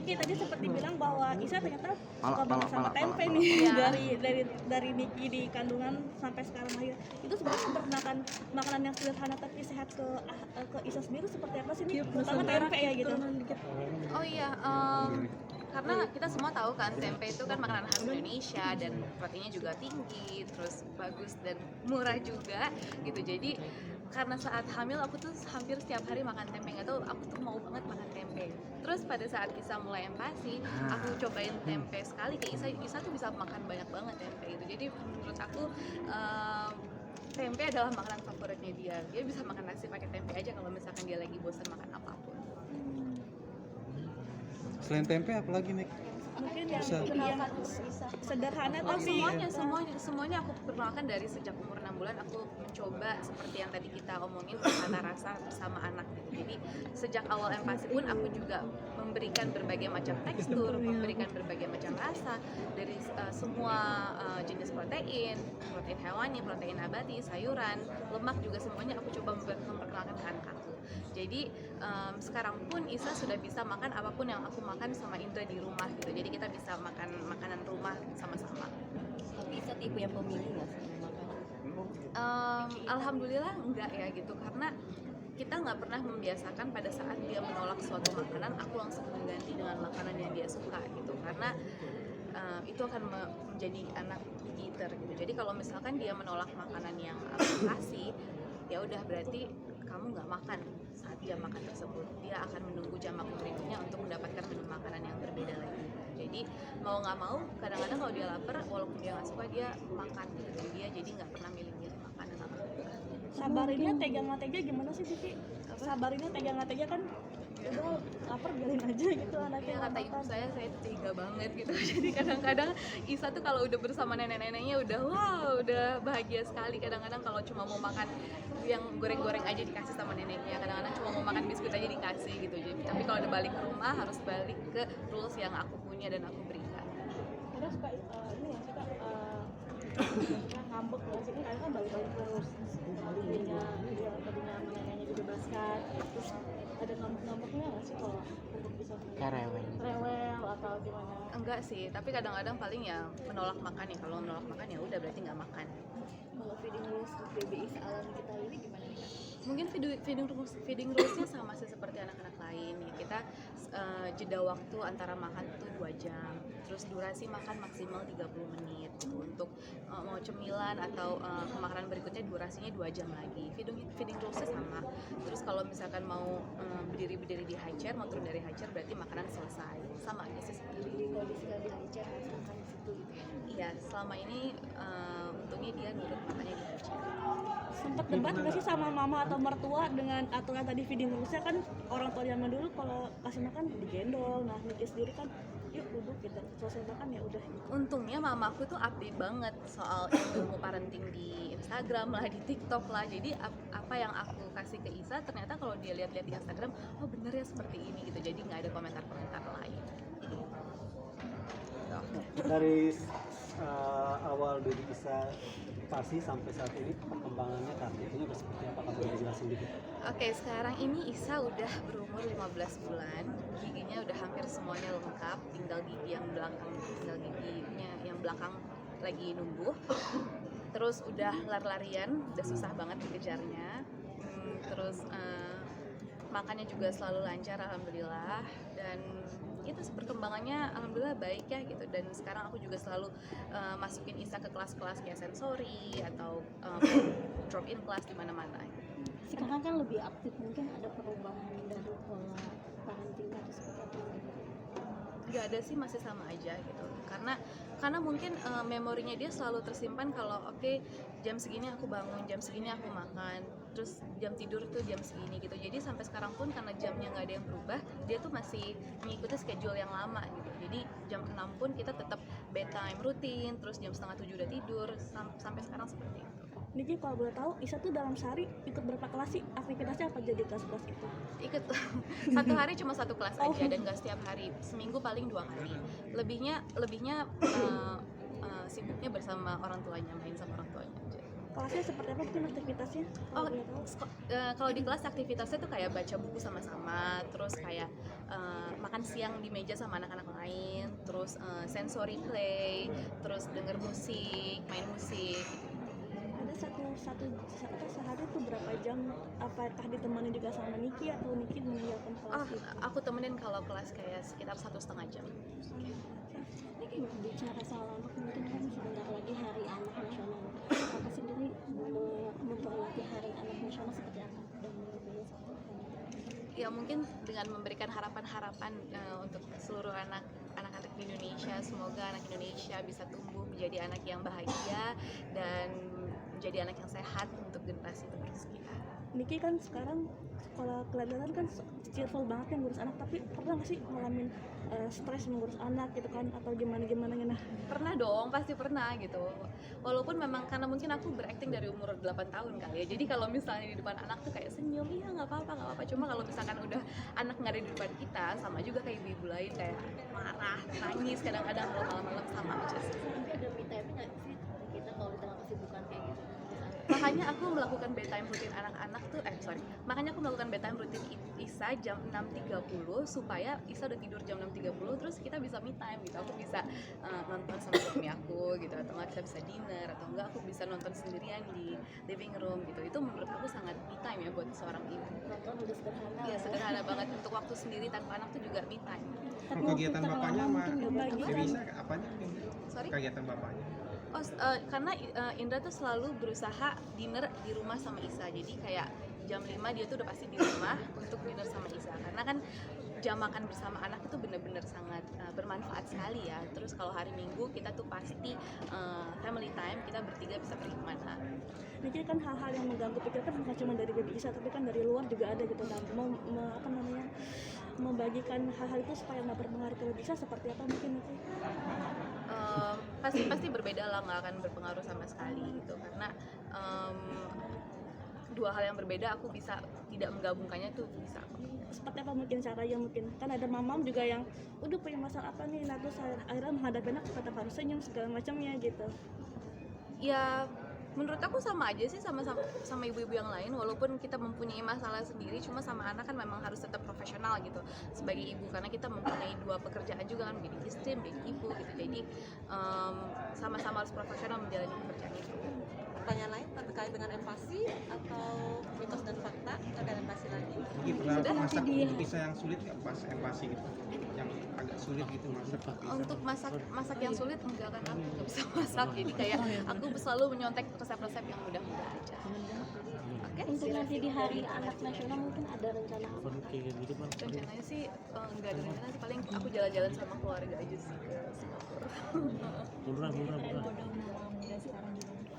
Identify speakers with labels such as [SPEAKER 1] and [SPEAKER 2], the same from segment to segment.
[SPEAKER 1] Niki tadi seperti bilang bahwa Isa ternyata suka banget sama
[SPEAKER 2] pala.
[SPEAKER 1] tempe nih.
[SPEAKER 3] Iya.
[SPEAKER 1] Dari Niki di kandungan sampai sekarang lahir. Itu sebenarnya memperkenalkan makanan yang sederhana tapi sehat ke Isa sendiri seperti apa sih nih? Terutama tempe ya gitu.
[SPEAKER 3] Oh iya, karena kita semua tahu kan tempe itu kan makanan khas Indonesia dan proteinnya juga tinggi, terus bagus dan murah juga gitu. Jadi karena saat hamil aku tuh hampir setiap hari makan tempe, nggak tahu aku tuh mau banget makan tempe. Terus pada saat Isa mulai empati, aku cobain tempe sekali ke Isa tuh bisa makan banyak banget tempe gitu. Jadi menurut aku tempe adalah makanan favoritnya dia. Dia bisa makan nasi pakai tempe aja kalau misalkan dia lagi bosan makan apapun.
[SPEAKER 2] Selain tempe apa lagi nih?
[SPEAKER 1] Mungkin yang
[SPEAKER 2] Bisa.
[SPEAKER 1] sederhana
[SPEAKER 3] Oh,
[SPEAKER 1] tapi
[SPEAKER 3] semuanya aku perkenalkan dari sejak umur 6 bulan aku mencoba seperti yang tadi kita omongin tata rasa bersama anak gitu. Jadi sejak awal empati pun aku juga memberikan berbagai macam tekstur, memberikan berbagai macam rasa dari semua jenis protein hewani, protein nabati, sayuran, lemak juga semuanya aku coba memperkenalkan ke anak aku. Jadi sekarang pun Isa sudah bisa makan apapun yang aku makan sama Indra di rumah gitu. Jadi kita bisa makan makanan rumah sama-sama.
[SPEAKER 4] Tapi Isa tipe yang pemilih nggak sih makanan?
[SPEAKER 3] Alhamdulillah enggak ya gitu, karena kita nggak pernah membiasakan pada saat dia menolak suatu makanan aku langsung mengganti dengan makanan yang dia suka gitu, karena itu akan menjadi anak picky eater gitu. Jadi kalau misalkan dia menolak makanan yang aku kasih, ya udah berarti kamu nggak makan saat jam makan tersebut. Dia akan menunggu jam makan berikutnya untuk mendapatkan menu makanan yang berbeda lagi. Jadi mau nggak mau, kadang-kadang kalau dia lapar, walaupun dia nggak suka, dia makan gitu. Dia jadi nggak pernah milih-milih makanan apa.
[SPEAKER 1] sabarinnya tega nggak tega gimana sih Vicky? Sabarinnya tega nggak tega kan udah lapar biarin aja gitu anaknya
[SPEAKER 3] Ya
[SPEAKER 1] nggak
[SPEAKER 3] kata ibu
[SPEAKER 1] makan.
[SPEAKER 3] saya tega banget gitu. Jadi kadang-kadang Isa tuh kalau udah bersama nenek-neneknya udah wow, udah bahagia sekali. Kadang-kadang kalau cuma mau makan yang goreng-goreng aja dikasih sama neneknya, kadang-kadang cuma mau makan biskuit aja dikasih gitu. Jadi, tapi kalau udah balik ke rumah harus balik ke rules yang aku punya dan aku berikan.
[SPEAKER 1] Kadang suka ini ya suka ngambek ya sih kan balik-balik terus tadinya neneknya dibebaskan terus ada ngambek-ngambeknya nggak sih kalau untuk bisa rewel atau gimana?
[SPEAKER 3] Enggak sih, tapi kadang-kadang paling ya menolak makan ya. Kalau menolak makan ya udah berarti nggak makan.
[SPEAKER 1] Kalau feeding rules BBI sealan kita ini gimana nih Kak?
[SPEAKER 3] Mungkin feeding rules-nya sama sih seperti anak-anak lain ya. Kita jeda waktu antara makan tuh 2 jam. Terus durasi makan maksimal 30 menit gitu. Untuk mau cemilan atau makanan berikutnya durasinya 2 jam lagi. Feeding rules-nya sama. Terus kalau misalkan mau berdiri di high chair, mau turun dari high chair berarti makanan selesai. Sama aja sih seperti
[SPEAKER 1] Jadi kalau disuka di high chair harus makan di situ gitu ya?
[SPEAKER 3] iya, selama ini untungnya dia nurut makannya di high chair.
[SPEAKER 1] Sempet debat nggak sih sama mama atau mertua dengan aturan tadi feeding rulesnya kan orang tua zaman dulu kalau kasih makan digendong, nah Niki sendiri kan yuk duduk gitu selesai makan ya udah gitu.
[SPEAKER 3] Untungnya mamaku tuh update banget soal ilmu parenting di Instagram lah, di TikTok lah. Jadi apa yang aku kasih ke Isa ternyata kalau dia lihat-lihat di Instagram, oh bener ya seperti ini gitu. Jadi nggak ada komentar-komentar lain.
[SPEAKER 5] Dari awal baby Isa pasti sampai saat ini perkembangannya kartunya seperti apa, kamu boleh jelasin dikit?
[SPEAKER 3] Oke, sekarang ini Isa udah berumur 15 bulan, giginya udah hampir semuanya lengkap, tinggal gigi yang belakang lagi numbuh. Terus udah lari-larian, udah susah banget dikejarnya. Terus makannya juga selalu lancar alhamdulillah, dan itu perkembangannya alhamdulillah baik ya gitu. Dan sekarang aku juga selalu masukin Isa ke kelas-kelas kayak sensori atau drop in kelas di mana-mana.
[SPEAKER 4] Sekarang kan lebih aktif, mungkin ada perubahan dari pola parenting atau seperti apa?
[SPEAKER 3] Nggak ada sih, masih sama aja gitu. Karena mungkin memorinya dia selalu tersimpan kalau oke, jam segini aku bangun, jam segini aku makan, terus jam tidur tuh jam segini gitu. Jadi sampai sekarang pun karena jamnya nggak ada yang berubah, dia tuh masih mengikuti schedule yang lama gitu. Jadi jam 6 pun kita tetap bedtime rutin, terus jam 6:30 udah tidur, sampai sekarang seperti itu.
[SPEAKER 1] Niki kalau boleh tahu Isa tuh dalam sehari ikut berapa kelas sih? Aktivitasnya apa jadi kelas-kelas itu?
[SPEAKER 3] Ikut satu hari cuma satu kelas aja dan nggak setiap hari, seminggu paling 2 kali. Lebihnya sibuknya bersama orang tuanya, main sama orang tuanya aja.
[SPEAKER 1] kelasnya seperti apa mungkin aktivitasnya?
[SPEAKER 3] Oh,
[SPEAKER 1] Boleh tahu?
[SPEAKER 3] kalau di kelas aktivitasnya tuh kayak baca buku sama-sama, terus kayak makan siang di meja sama anak-anak lain, terus sensory play, terus denger musik, main musik.
[SPEAKER 1] Ada sehari tuh berapa jam? Apakah ditemani juga sama Niki atau Niki meninggalkan kelas itu?
[SPEAKER 3] Aku temenin kalau kelas kayak sekitar 1,5 jam.
[SPEAKER 4] Ini bicara soal anak, mungkin kan sebentar lagi Hari Anak Nasional. Kakak sendiri memperingati Hari Anak Nasional seperti apa? Dan menurutnya seperti apa?
[SPEAKER 3] Ya mungkin dengan memberikan harapan-harapan untuk seluruh anak-anak di Indonesia, semoga anak Indonesia bisa tumbuh menjadi anak yang bahagia dan menjadi anak yang sehat untuk generasi penerus kita.
[SPEAKER 1] Niki kan sekarang kalau kelihatan kan cheerful banget yang ngurus anak, tapi pernah nggak sih ngalamin stres mengurus anak gitu kan, atau gimana nah?
[SPEAKER 3] Pernah dong, pasti pernah gitu. Walaupun memang karena mungkin aku berakting dari umur 8 tahun kali ya, jadi kalau misalnya di depan anak tuh kayak senyum, iya nggak apa-apa. Cuma kalau misalkan udah anak nggak ada di depan kita, sama juga kayak ibu-ibu lain, kayak marah, nangis kadang-kadang kalau malam-malam sama aja sih.
[SPEAKER 4] Ada me time nggak sih kita kalau di tengah kesibukan kayak gitu?
[SPEAKER 3] Makanya aku melakukan bedtime rutin anak-anak tuh, makanya aku melakukan bedtime rutin Isa jam 6.30 supaya Isa udah tidur jam 6.30, terus kita bisa me time gitu. Aku bisa nonton sama suami aku gitu, atau enggak kita bisa dinner, atau enggak aku bisa nonton sendirian di living room gitu. Itu menurut aku sangat me time ya buat seorang ibu.
[SPEAKER 4] Nonton udah sederhana.
[SPEAKER 3] Iya, sederhana banget. Untuk waktu sendiri tanpa anak tuh juga me time.
[SPEAKER 6] Kalau kegiatan bapaknya sama Bisa apanya?
[SPEAKER 3] Sorry?
[SPEAKER 6] Kegiatan bapaknya.
[SPEAKER 3] Karena Indra tuh selalu berusaha dinner di rumah sama Isa. Jadi kayak jam 5 dia tuh udah pasti di rumah untuk dinner sama Isa. Karena kan jam makan bersama anak itu benar-benar sangat bermanfaat sekali ya. Terus kalau hari Minggu kita tuh pasti family time, kita bertiga bisa pergi kemana.
[SPEAKER 1] Niki kan hal-hal yang mengganggu pikiran kan bukan cuma dari baby Isa, tapi kan dari luar juga ada gitu kan. Membagikan hal-hal itu supaya nggak berpengaruh ke baby Isa seperti apa mungkin Niki?
[SPEAKER 3] Pasti berbeda lah, nggak akan berpengaruh sama sekali gitu, karena dua hal yang berbeda aku bisa tidak menggabungkannya tuh bisa.
[SPEAKER 1] Seperti apa mungkin caranya, mungkin kan ada mamam juga yang udah punya masalah apa nih, nah terus akhirnya menghadapi anak tetap harus senyum segala macamnya gitu.
[SPEAKER 3] Ya menurut aku sama aja sih sama ibu-ibu yang lain, walaupun kita mempunyai masalah sendiri, cuma sama anak kan memang harus tetap profesional gitu sebagai ibu, karena kita mempunyai dua pekerjaan juga kan, menjadi istri, menjadi ibu gitu. Jadi sama-sama harus profesional menjalani pekerjaan itu.
[SPEAKER 7] Pertanyaan lain terkait dengan empati atau mitos dan fakta terkait empati lagi?
[SPEAKER 6] Lagi pernah masak untuk Bisa yang sulit nggak pas empati gitu? Yang agak sulit gitu masak?
[SPEAKER 3] Untuk masak yang sulit enggak, kan aku nggak bisa masak, jadi kayak aku selalu menyontek resep-resep yang mudah-mudah aja. Oke,
[SPEAKER 4] Untuk nanti di Hari Anak Nasional mungkin ada rencana apa?
[SPEAKER 3] rencananya sih nggak ada rencana sih, paling aku jalan-jalan sama keluarga aja sih ke Singapura.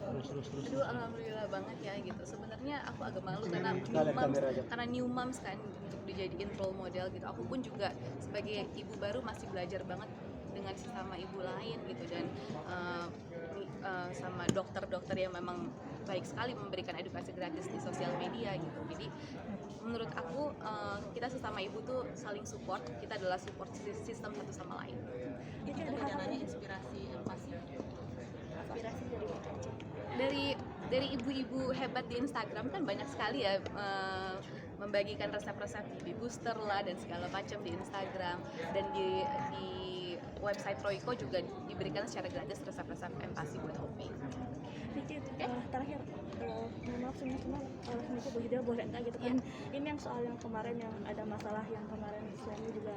[SPEAKER 3] Aduh, alhamdulillah banget ya gitu. Sebenarnya aku agak malu karena new moms kan, untuk dijadiin role model gitu. Aku pun juga sebagai ibu baru masih belajar banget dengan sesama ibu lain gitu, dan sama dokter-dokter yang memang baik sekali memberikan edukasi gratis di sosial media gitu. Jadi menurut aku kita sesama ibu tuh saling support, kita adalah support sistem satu sama lain.
[SPEAKER 1] Jadi ada
[SPEAKER 7] Rencananya inspirasi empati.
[SPEAKER 1] inspirasi dari mana aja?
[SPEAKER 3] Dari ibu-ibu hebat di Instagram kan banyak sekali ya membagikan resep-resep baby booster lah dan segala macam di Instagram, dan di website Royco juga diberikan secara gratis resep-resep empati buat Hopi.
[SPEAKER 1] Niki, terakhir mohon maaf semua Niki boleh boleh enggak gitu kan? Ini yang soal yang kemarin yang ada masalah yang kemarin suami juga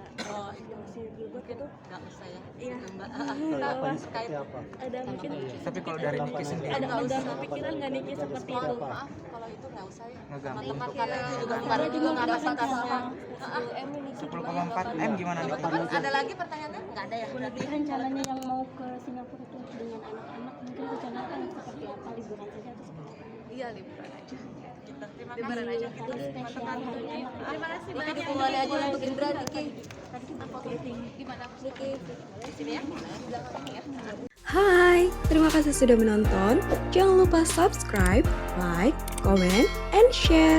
[SPEAKER 1] masih gugut gitu.
[SPEAKER 7] Nggak usah ya.
[SPEAKER 1] Iya.
[SPEAKER 7] Mbak.
[SPEAKER 1] Bahwa
[SPEAKER 5] Seperti apa?
[SPEAKER 1] ada mungkin
[SPEAKER 2] Tapi kalau dari Niki sendiri
[SPEAKER 1] ada kepikiran nggak Niki seperti itu?
[SPEAKER 7] Maaf kalau itu nggak usah ya.
[SPEAKER 2] ngeganggu
[SPEAKER 7] Teman
[SPEAKER 2] untuk
[SPEAKER 7] karena itu juga
[SPEAKER 1] Karena juga nggak ada
[SPEAKER 7] batasnya.
[SPEAKER 2] 10,4 M gimana nih?
[SPEAKER 7] Ada lagi pertanyaannya? Nggak ada ya.
[SPEAKER 4] Berarti rencananya yang mau ke Singapura itu dengan anak-anak mungkin rencana akan seperti apa, liburan saja atau seperti apa?
[SPEAKER 3] Iya, liburan aja.
[SPEAKER 7] Terima
[SPEAKER 3] Liburan
[SPEAKER 7] kasih.
[SPEAKER 3] aja.
[SPEAKER 4] Hari spesial Hari Anak.
[SPEAKER 3] Terima kasih banyak.
[SPEAKER 7] Kembali aja untuk Indra Niki.
[SPEAKER 3] Di mana? Niki. Di sini ya. Di belakang ini ya.
[SPEAKER 8] Hai, terima kasih sudah menonton. Jangan lupa subscribe, like, comment, and share.